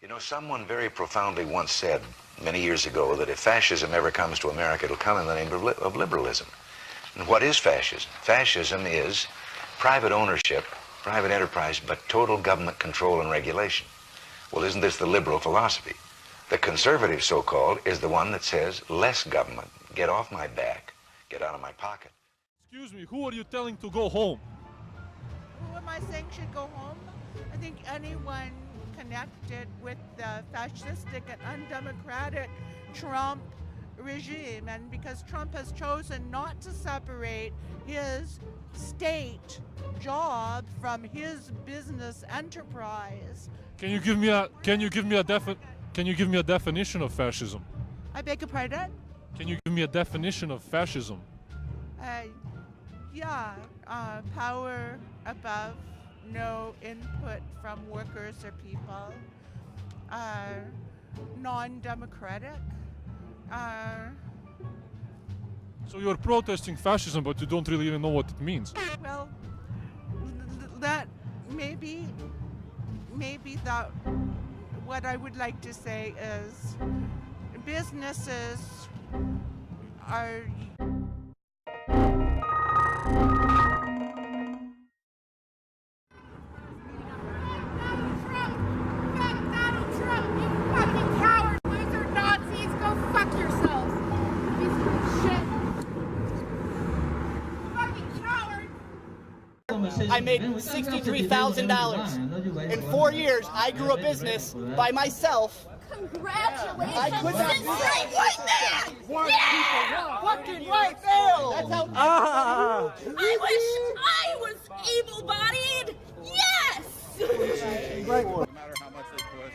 You know, someone very profoundly once said many years ago that if fascism ever comes to America, it'll come in the name of liberalism. And what is fascism? Fascism is private ownership, private enterprise, but total government control and regulation. Well, isn't this the liberal philosophy? The conservative, so-called, is the one that says less government, get off my back, get out of my pocket. Excuse me, who are you telling to go home? Who am I saying should go home? I think anyone connected with the fascistic and undemocratic Trump regime, and because Trump has chosen not to separate his state job from his business enterprise. Can you give me a definition of fascism? I beg your pardon? Can you give me a definition of fascism? Power above, no input from workers or people, non-democratic. So you're protesting fascism, but you don't really even know what it means. Well, that maybe that what I would like to say is businesses are I made $63,000. In 4 years, I grew a business by myself. Congratulations! I could not do that. White man! Yeah! Fucking white male! That's how. I wish I was able-bodied! Yes! No matter how much they push.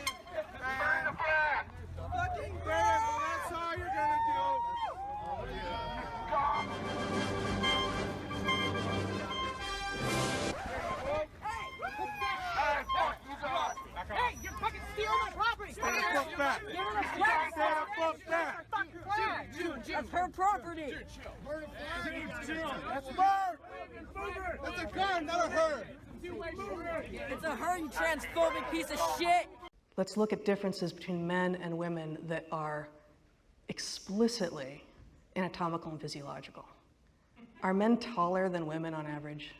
Fucking bam! That's all you're gonna do. Hey, you're fucking stealing my property! Stand up, fuck that! Stand up, fuck that! That's her property! That's murder! That's a gun, not a her! It's a her, you transphobic piece of shit! Let's look at differences between men and women that are explicitly anatomical and physiological. Are men taller than women on average?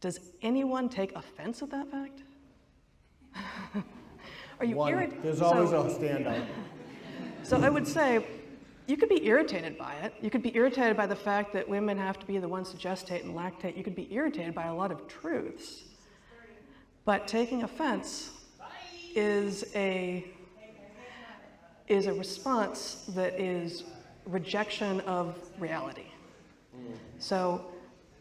Does anyone take offense at that fact? Are you irritated? There's always a standout. So I would say you could be irritated by it. You could be irritated by the fact that women have to be the ones to gestate and lactate. You could be irritated by a lot of truths. But taking offense is a response that is rejection of reality. So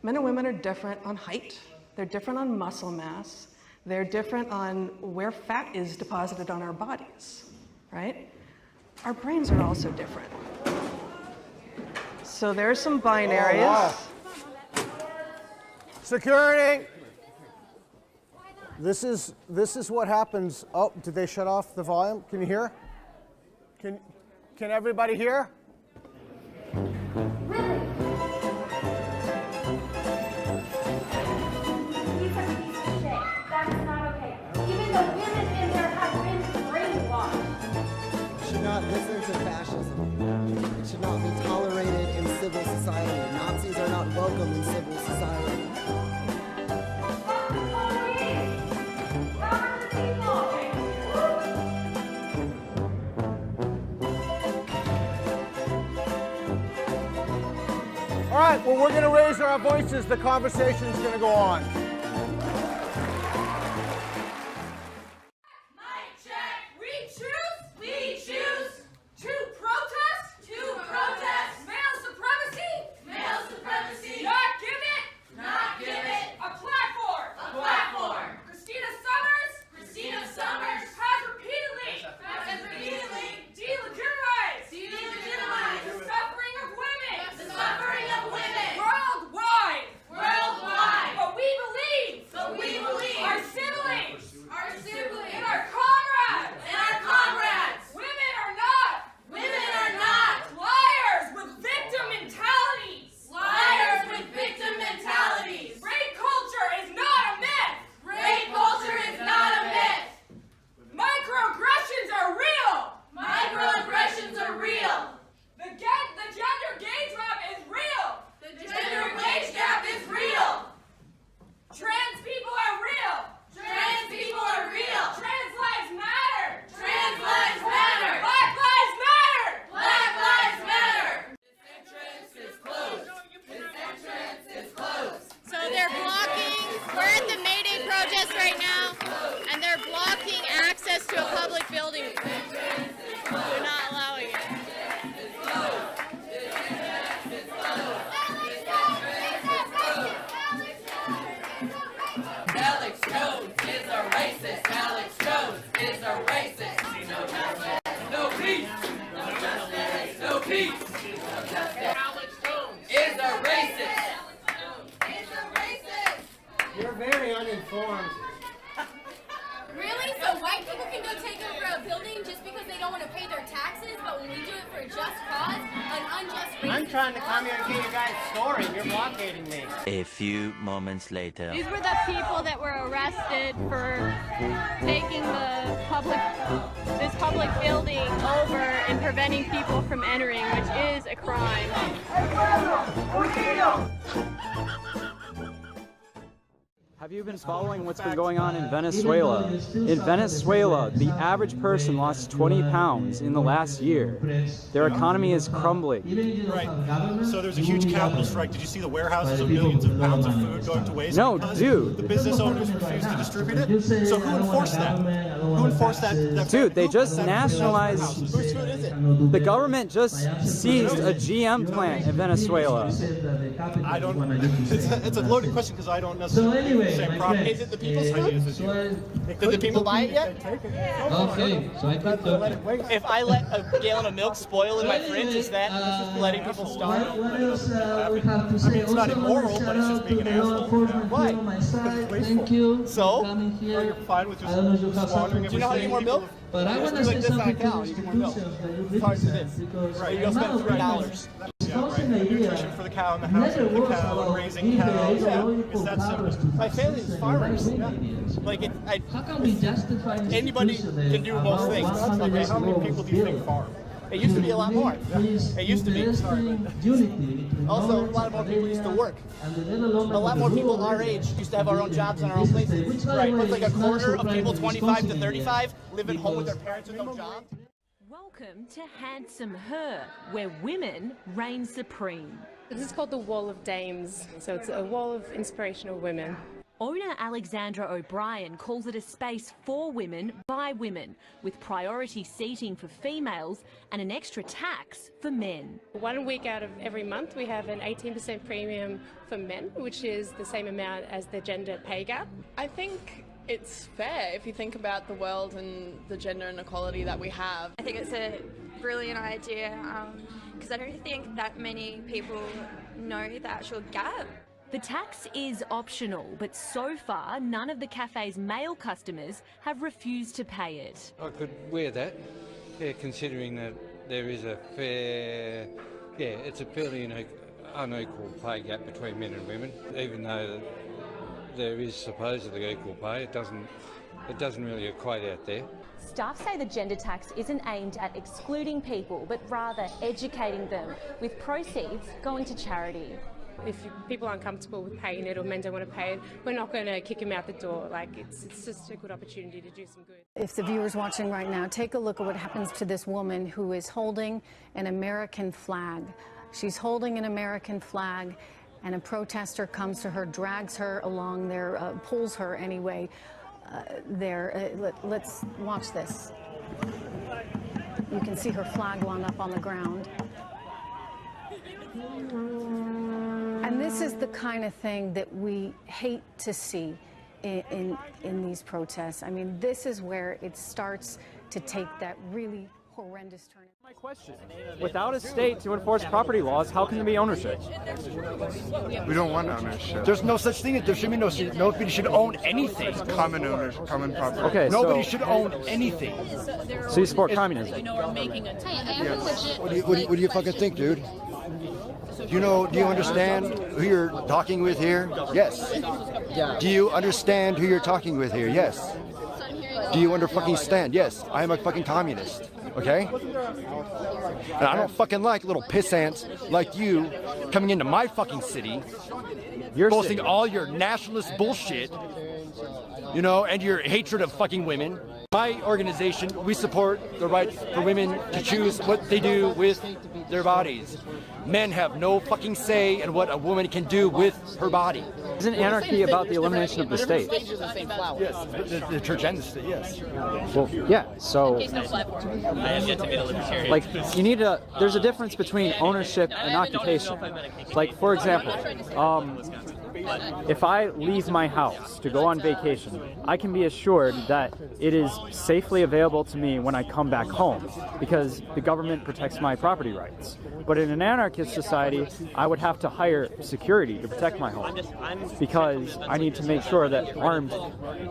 men and women are different on height. They're different on muscle mass. They're different on where fat is deposited on our bodies, right? Our brains are also different. So there's some binaries. Oh, wow. Security! This is what happens. Oh, did they shut off the volume? Can you hear? Can everybody hear? Listen to fascism. It should not be tolerated in civil society. Nazis are not welcome in civil society. All right, well, we're going to raise our voices. The conversation's going to go on. Worldwide! But we believe is a racist. No peace. No justice. No peace. No justice. Alex Jones is a racist. Is a racist. You're very uninformed. Really? So white people can go take over a building just because they don't want to pay their taxes, but when we do it for a just cause, an unjust racist I'm trying to come here and get you guys' story. You're blockading me. A few moments later. These were the people that were arrested for taking this public building over and preventing people from entering, which is a crime. Have you been following what's been going on in Venezuela? In Venezuela, the average person lost 20 pounds in the last year. Their economy is crumbling. Right. So there's a huge capital strike. Did you see the warehouses of millions of pounds of food going to waste? No, because dude. The business owners refuse to distribute it. So who enforced that? Who enforced that? Dude, they just nationalized. Whose food is it? The government just seized a GM plant in Venezuela. I don't. It's a loaded question because I don't necessarily. Same problem. Is it the people's food? Did the people buy it yet? Okay, so I could If I let a gallon of milk spoil in my fridge, is that letting people starve? What else we have to I say? mean, it's not immoral, but it's just being an asshole. Why? Thank you. So? Coming here. You're fine with just I don't know if you have squandering something. Do you know how to get more milk? But I want to do say like this on a something to cow, you get more milk. institutions that you It's hard to represent, this. because Right, the you'll spend amount of $3. espousing idea Nutrition for the cow in the house, never the works cow, about raising giving the cows. ideological Is that powers simple? to My family is fascists and farmers. right-wing ideas. Like, How can we justify an anybody institution can do that most about things. 100 Okay, years how many ago people was do you think built farm? It used to be a lot more. It used to be. Unity between Also, a North, lot more people used to work. and the Netherlands A lot more and the people rural our age used to have our own jobs and our own This is places. which, by the Right. way, It's like a is not quarter of surprising people 25 to Wisconsin 35 live at home with their because- parents with no job. Welcome to Handsome Her, where women reign supreme. This is called the Wall of Dames, so it's a wall of inspirational women. Owner Alexandra O'Brien calls it a space for women by women, with priority seating for females and an extra tax for men. 1 week out of every month we have an 18% premium for men, which is the same amount as the gender pay gap. I think it's fair if you think about the world and the gender inequality that we have. I think it's a brilliant idea because I don't think that many people know the actual gap. The tax is optional, but so far none of the cafe's male customers have refused to pay it. I could wear that, yeah, considering that there is a fair, it's a fairly unequal pay gap between men and women. Even though there is supposedly equal pay, it doesn't really equate out there. Staff say the gender tax isn't aimed at excluding people, but rather educating them, with proceeds going to charity. If people aren't comfortable with paying it or men don't want to pay it, we're not going to kick them out the door. Like, it's just a good opportunity to do some good. If the viewers watching right now, take a look at what happens to this woman who is holding an American flag. She's holding an American flag, and a protester comes to her, drags her along there, pulls her anyway. Let's watch this. You can see her flag wound up on the ground. And this is the kind of thing that we hate to see in these protests. I mean, this is where it starts to take that really horrendous turn. My question, without a state to enforce property laws, how can there be ownership? We don't want ownership. There's no such thing. There should be nobody should own anything. Common owners, common property. Okay, nobody so, should own anything. So you support communism? What do you fucking think, dude? Do you understand who you're talking with here? Yes. Do you understand who you're talking with here? Yes. Do you understand? Yes. I am a fucking communist. Okay? And I don't fucking like little piss ants like you coming into my fucking city, boasting all your nationalist bullshit, and your hatred of fucking women. My organization, we support the right for women to choose what they do with their bodies. Men have no fucking say in what a woman can do with her body. Isn't anarchy about the elimination of the state? Yes, the church and the state, yes. Well, yeah, so, like, there's a difference between ownership and occupation. Like, for example, if I leave my house to go on vacation, I can be assured that it is safely available to me when I come back home because the government protects my property rights. But in an anarchist society, I would have to hire security to protect my home because I need to make sure that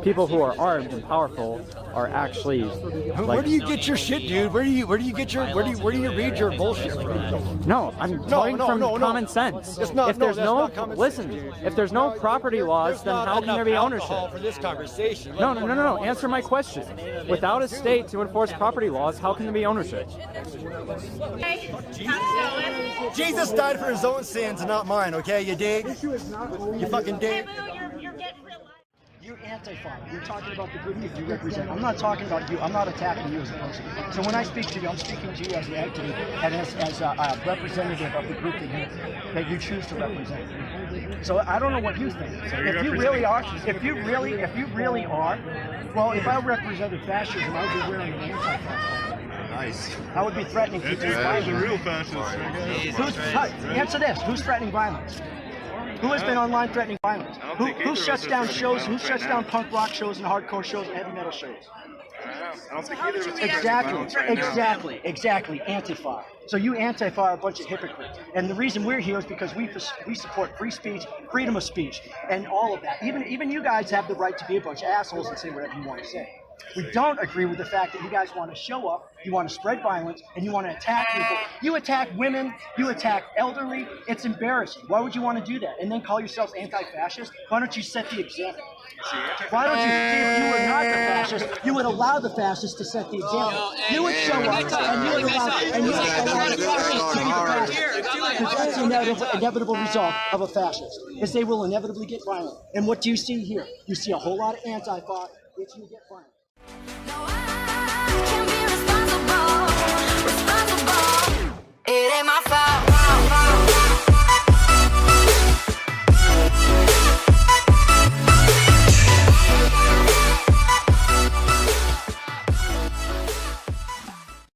people who are armed and powerful are actually. Where do you get your shit, dude? Where do you read your bullshit from? No, I'm talking from common sense. If there's no property laws, then how can there be ownership? For this conversation. No. Answer my question. Without a state to enforce property laws, how can there be ownership? Jesus died for his own sins, not mine. Okay, you dig? You fucking dig? You're Antifa. You're talking about the group that you represent. I'm not talking about you. I'm not attacking you as a person. So when I speak to you, I'm speaking to you as an entity and as a representative of the group that you choose to represent. So I don't know what you think. If you really are, well, if I represented fascism, I would be wearing an Antifa. Nice. I would be threatening people. That's a real fascist. Answer this. Who's threatening violence? Who has been online threatening violence? Who shuts down shows? Who shuts down punk rock shows and hardcore shows and heavy metal shows? I don't think either of us Exactly. Antifa. So you Antifa are a bunch of hypocrites. And the reason we're here is because we support free speech, freedom of speech, and all of that. Even you guys have the right to be a bunch of assholes and say whatever you want to say. We don't agree with the fact that you guys want to show up, you want to spread violence, and you want to attack people. You attack women, you attack elderly. It's embarrassing. Why would you want to do that? And then call yourselves anti-fascist? Why don't you set the example? Why don't you, if you were not the fascist, you would allow the fascists to set the example. You would show up and you would allow the fascists to be the fascists. Because that's the inevitable result of a fascist, is they will inevitably get violent. And what do you see here? You see a whole lot of Antifa if you get violent.